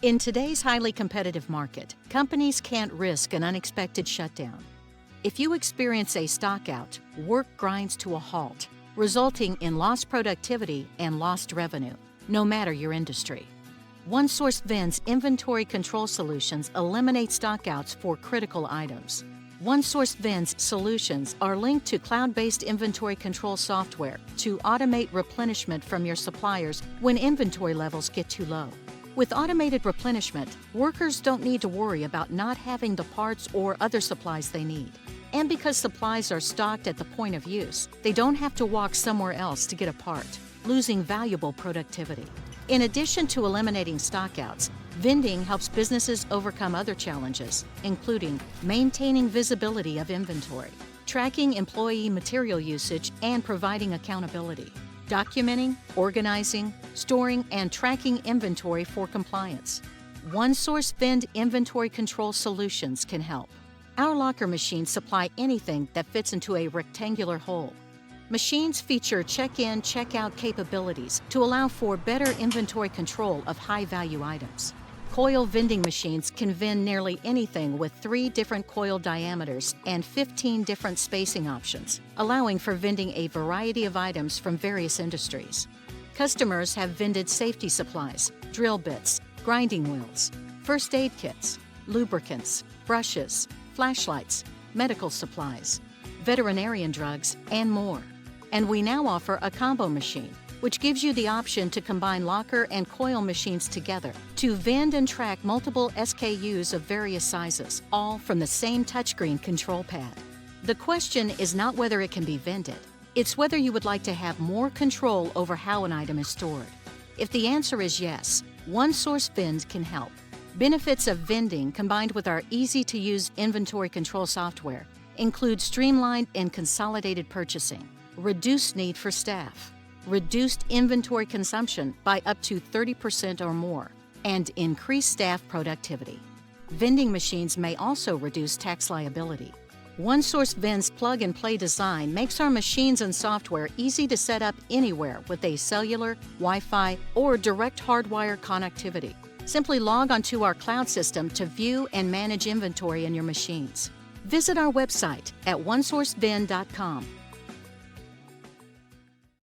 In today's highly competitive market, companies can't risk an unexpected shutdown. If you experience a stockout, work grinds to a halt, resulting in lost productivity and lost revenue, no matter your industry. OneSource Vend's inventory control solutions eliminate stockouts for critical items. OneSource Vend's solutions are linked to cloud-based inventory control software to automate replenishment from your suppliers when inventory levels get too low. With automated replenishment, workers don't need to worry about not having the parts or other supplies they need. And because supplies are stocked at the point of use, they don't have to walk somewhere else to get a part, losing valuable productivity. In addition to eliminating stockouts, Vending helps businesses overcome other challenges, including maintaining visibility of inventory, tracking employee material usage, and providing accountability, documenting, organizing, storing, and tracking inventory for compliance. OneSource Vend inventory control solutions can help. Our locker machines supply anything that fits into a rectangular hole. Machines feature check-in, check-out capabilities to allow for better inventory control of high-value items. Coil vending machines can vend nearly anything with 3 different coil diameters and 15 different spacing options, allowing for vending a variety of items from various industries. Customers have vended safety supplies, drill bits, grinding wheels, first aid kits, lubricants, brushes, flashlights, medical supplies, veterinarian drugs, and more. And we now offer a combo machine, which gives you the option to combine locker and coil machines together to vend and track multiple SKUs of various sizes, all from the same touchscreen control pad. The question is not whether it can be vended, it's whether you would like to have more control over how an item is stored. If the answer is yes, OneSource Vend can help. Benefits of vending combined with our easy-to-use inventory control software include streamlined and consolidated purchasing, reduced need for staff, reduced inventory consumption by up to 30% or more, and increased staff productivity. Vending machines may also reduce tax liability. OneSource Vend's plug-and-play design makes our machines and software easy to set up anywhere with a cellular, Wi-Fi, or direct hardwire connectivity. Simply log onto our cloud system to view and manage inventory in your machines. Visit our website at onesourcevend.com